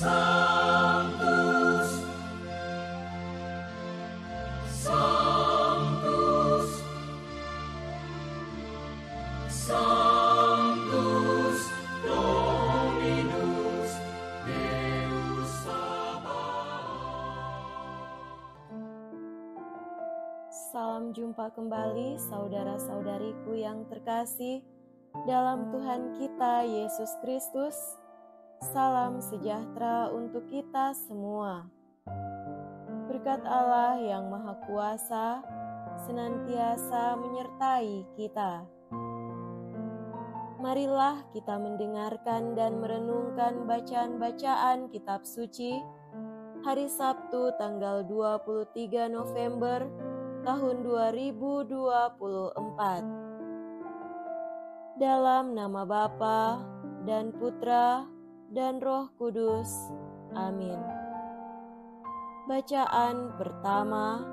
Sanctus, Sanctus, Sanctus Dominus Deus Sabaoth. Salam jumpa kembali saudara-saudariku yang terkasih dalam Tuhan kita Yesus Kristus. Salam sejahtera untuk kita semua. Berkat Allah yang Maha Kuasa senantiasa menyertai kita. Marilah kita mendengarkan dan merenungkan bacaan-bacaan kitab suci hari Sabtu tanggal 23 November tahun 2024. Dalam nama Bapa dan Putra dan Roh Kudus. Amin. Bacaan pertama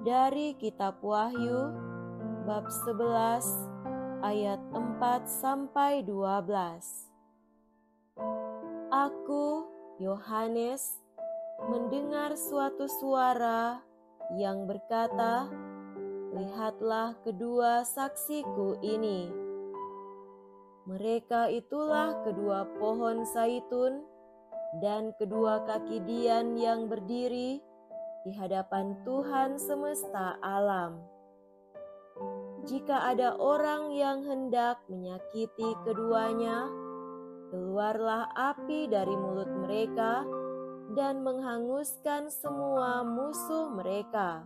dari kitab Wahyu bab 11 ayat 4-12. Aku, Yohanes, mendengar suatu suara yang berkata, "Lihatlah kedua saksiku ini. Mereka itulah kedua pohon zaitun dan kedua kaki dian yang berdiri di hadapan Tuhan semesta alam. Jika ada orang yang hendak menyakiti keduanya, keluarlah api dari mulut mereka dan menghanguskan semua musuh mereka.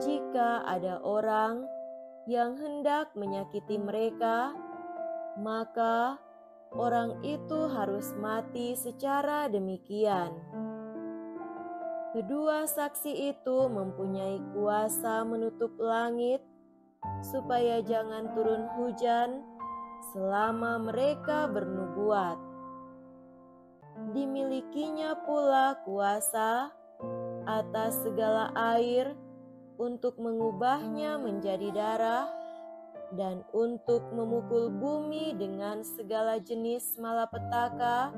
Jika ada orang yang hendak menyakiti mereka, maka orang itu harus mati secara demikian." Kedua saksi itu mempunyai kuasa menutup langit supaya jangan turun hujan selama mereka bernubuat. Dimilikinya pula kuasa atas segala air untuk mengubahnya menjadi darah dan untuk memukul bumi dengan segala jenis malapetaka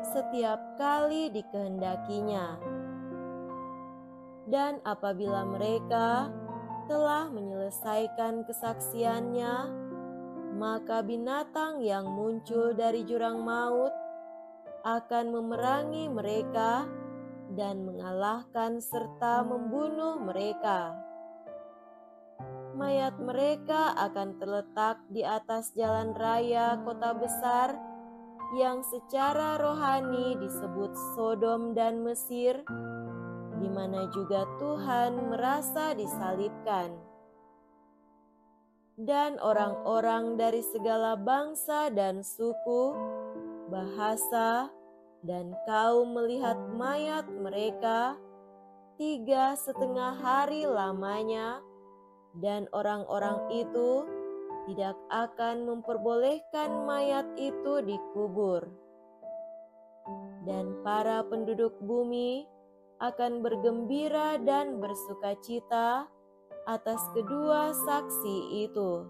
setiap kali dikehendakinya. Dan apabila mereka telah menyelesaikan kesaksiannya, maka binatang yang muncul dari jurang maut akan memerangi mereka dan mengalahkan serta membunuh mereka. Mayat mereka akan terletak di atas jalan raya kota besar yang secara rohani disebut Sodom dan Mesir, di mana juga Tuhan merasa disalibkan. Dan orang-orang dari segala bangsa dan suku, bahasa, dan kaum melihat mayat mereka 3,5 hari lamanya, dan orang-orang itu tidak akan memperbolehkan mayat itu dikubur. Dan para penduduk bumi akan bergembira dan bersukacita atas kedua saksi itu.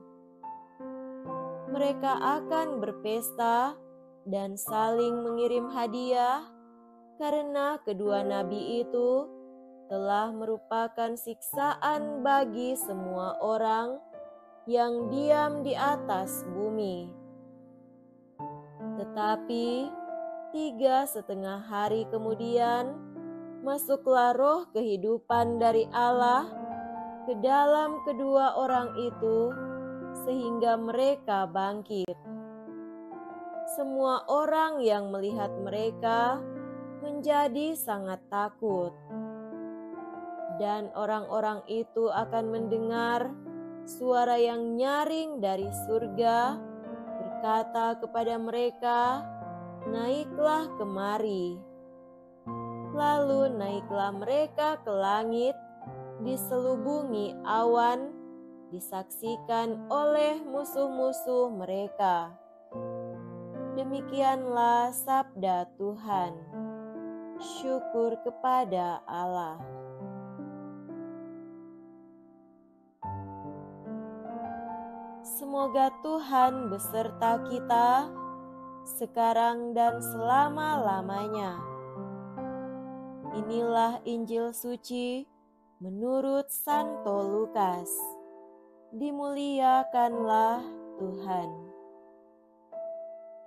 Mereka akan berpesta dan saling mengirim hadiah, karena kedua nabi itu telah merupakan siksaan bagi semua orang yang diam di atas bumi. Tetapi 3,5 hari kemudian, masuklah roh kehidupan dari Allah ke dalam kedua orang itu, sehingga mereka bangkit. Semua orang yang melihat mereka menjadi sangat takut. Dan orang-orang itu akan mendengar suara yang nyaring dari surga berkata kepada mereka, "Naiklah kemari." Lalu naiklah mereka ke langit, diselubungi awan, disaksikan oleh musuh-musuh mereka. Demikianlah sabda Tuhan. Syukur kepada Allah. Semoga Tuhan beserta kita sekarang dan selama-lamanya. Inilah Injil suci menurut Santo Lukas. Dimuliakanlah Tuhan.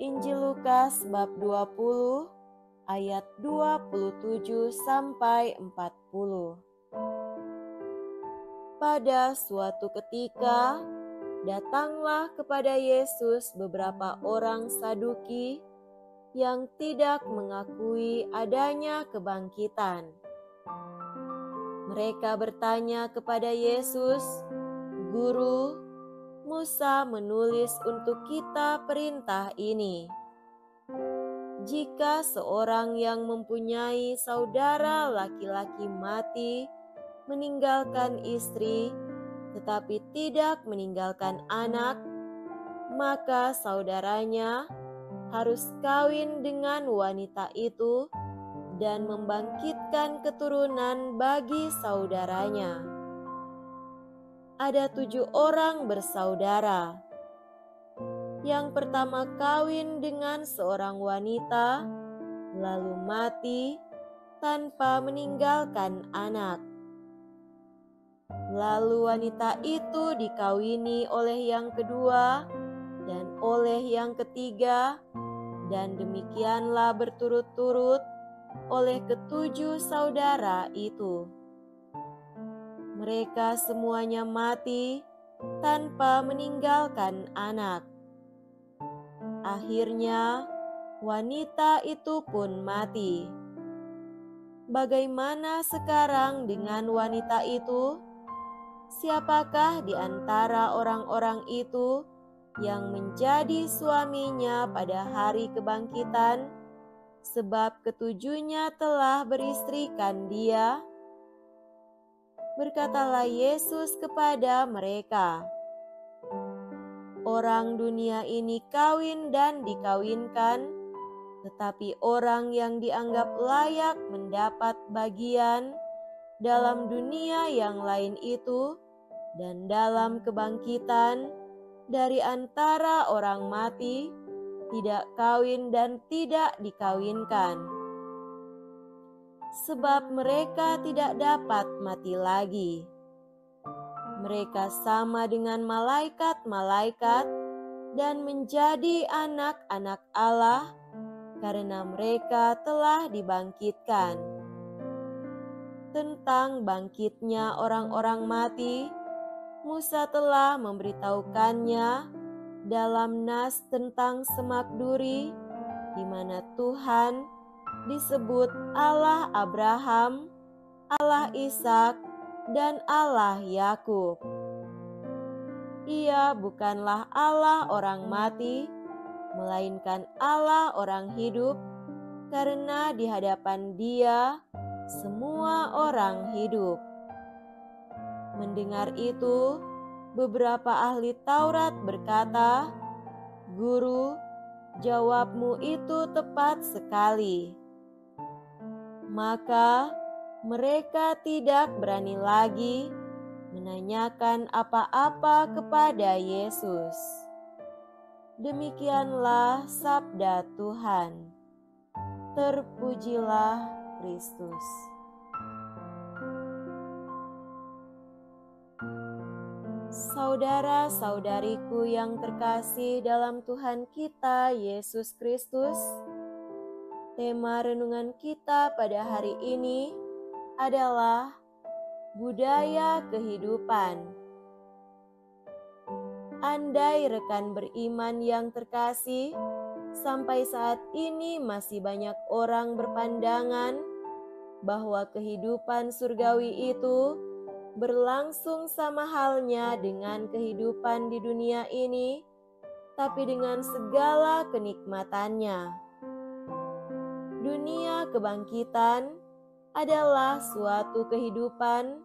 Injil Lukas bab 20 ayat 27 sampai 40. Pada suatu ketika, datanglah kepada Yesus beberapa orang Saduki yang tidak mengakui adanya kebangkitan. Mereka bertanya kepada Yesus, "Guru, Musa menulis untuk kita perintah ini. Jika seorang yang mempunyai saudara laki-laki mati meninggalkan istri, tetapi tidak meninggalkan anak, maka saudaranya harus kawin dengan wanita itu dan membangkitkan keturunan bagi saudaranya. Ada 7 orang bersaudara. Yang pertama kawin dengan seorang wanita, lalu mati tanpa meninggalkan anak. Lalu wanita itu dikawini oleh yang kedua dan oleh yang ketiga, dan demikianlah berturut-turut oleh ke-7 saudara itu. Mereka semuanya mati tanpa meninggalkan anak. Akhirnya, wanita itu pun mati. Bagaimana sekarang dengan wanita itu? Siapakah di antara orang-orang itu yang menjadi suaminya pada hari kebangkitan, sebab ketujuhnya telah beristrikan dia?" Berkatalah Yesus kepada mereka, "Orang dunia ini kawin dan dikawinkan, tetapi orang yang dianggap layak mendapat bagian dalam dunia yang lain itu dan dalam kebangkitan dari antara orang mati, tidak kawin dan tidak dikawinkan. Sebab mereka tidak dapat mati lagi. Mereka sama dengan malaikat-malaikat dan menjadi anak-anak Allah karena mereka telah dibangkitkan. Tentang bangkitnya orang-orang mati, Musa telah memberitahukannya dalam nas tentang semak duri, di mana Tuhan disebut Allah Abraham, Allah Ishak, dan Allah Yakub. Ia bukanlah Allah orang mati, melainkan Allah orang hidup, karena di hadapan Dia semua orang hidup. Mendengar itu, beberapa ahli Taurat berkata, "Guru, jawabmu itu tepat sekali." Maka mereka tidak berani lagi menanyakan apa-apa kepada Yesus. Demikianlah sabda Tuhan. Terpujilah Kristus. Saudara-saudariku yang terkasih dalam Tuhan kita Yesus Kristus, tema renungan kita pada hari ini adalah budaya kehidupan. Andai rekan beriman yang terkasih, sampai saat ini masih banyak orang berpandangan bahwa kehidupan surgawi itu berlangsung sama halnya dengan kehidupan di dunia ini, tapi dengan segala kenikmatannya. Dunia kebangkitan adalah suatu kehidupan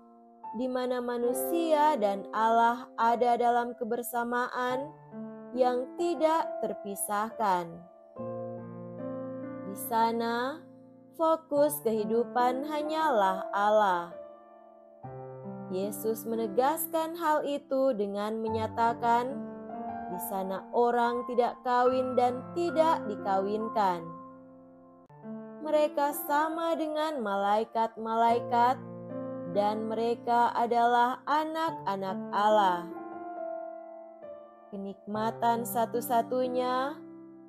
di mana manusia dan Allah ada dalam kebersamaan yang tidak terpisahkan. Di sana, fokus kehidupan hanyalah Allah. Yesus menegaskan hal itu dengan menyatakan Di sana orang tidak kawin dan tidak dikawinkan. Mereka sama dengan malaikat-malaikat, dan mereka adalah anak-anak Allah. Kenikmatan satu-satunya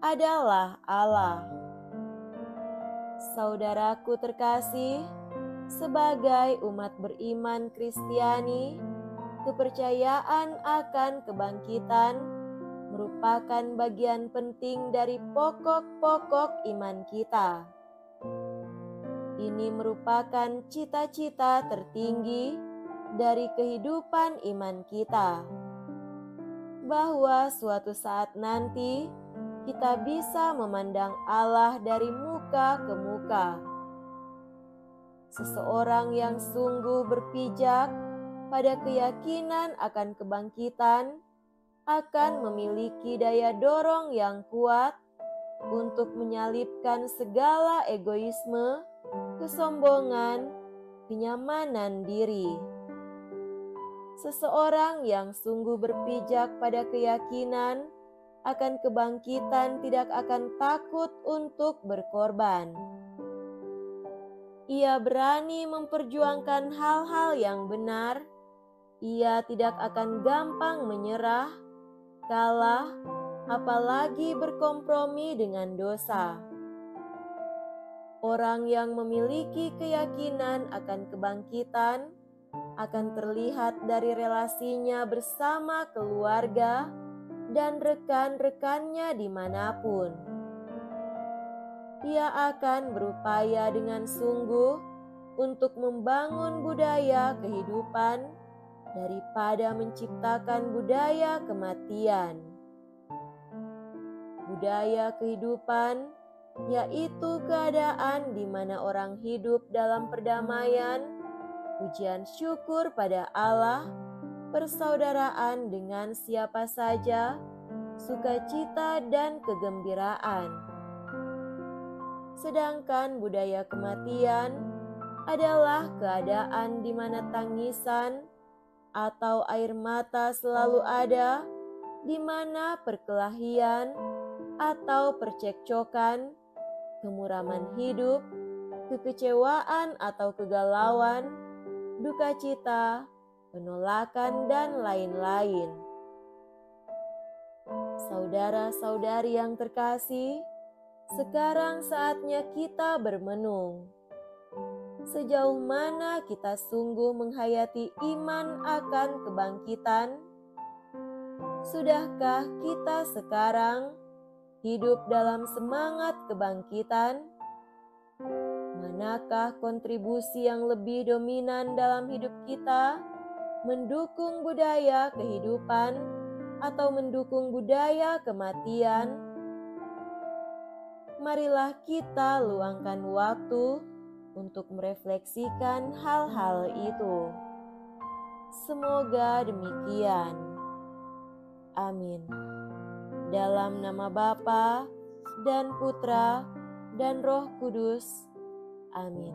adalah Allah. Saudaraku terkasih, sebagai umat beriman Kristiani, kepercayaan akan kebangkitan merupakan bagian penting dari pokok-pokok iman kita. Ini merupakan cita-cita tertinggi dari kehidupan iman kita, bahwa suatu saat nanti kita bisa memandang Allah dari muka ke muka. Seseorang yang sungguh berpijak pada keyakinan akan kebangkitan akan memiliki daya dorong yang kuat untuk menyalipkan segala egoisme, kesombongan, kenyamanan diri. Seseorang yang sungguh berpijak pada keyakinan akan kebangkitan tidak akan takut untuk berkorban. Ia berani memperjuangkan hal-hal yang benar. Ia tidak akan gampang menyerah, kalah, apalagi berkompromi dengan dosa. Orang yang memiliki keyakinan akan kebangkitan akan terlihat dari relasinya bersama keluarga dan rekan-rekannya dimanapun. Ia akan berupaya dengan sungguh untuk membangun budaya kehidupan daripada menciptakan budaya kematian. Budaya kehidupan yaitu keadaan di mana orang hidup dalam perdamaian, pujian syukur pada Allah, persaudaraan dengan siapa saja, sukacita dan kegembiraan. Sedangkan budaya kematian adalah keadaan di mana tangisan atau air mata selalu ada, di mana perkelahian atau percekcokan, kemuraman hidup, kekecewaan atau kegalauan, duka cita, penolakan, dan lain-lain. Saudara-saudari yang terkasih, sekarang saatnya kita bermenung. Sejauh mana kita sungguh menghayati iman akan kebangkitan? Sudahkah kita sekarang hidup dalam semangat kebangkitan? Manakah kontribusi yang lebih dominan dalam hidup kita? Mendukung budaya kehidupan atau mendukung budaya kematian? Marilah kita luangkan waktu untuk merefleksikan hal-hal itu. Semoga demikian. Amin. Dalam nama Bapa dan Putra dan Roh Kudus. Amin.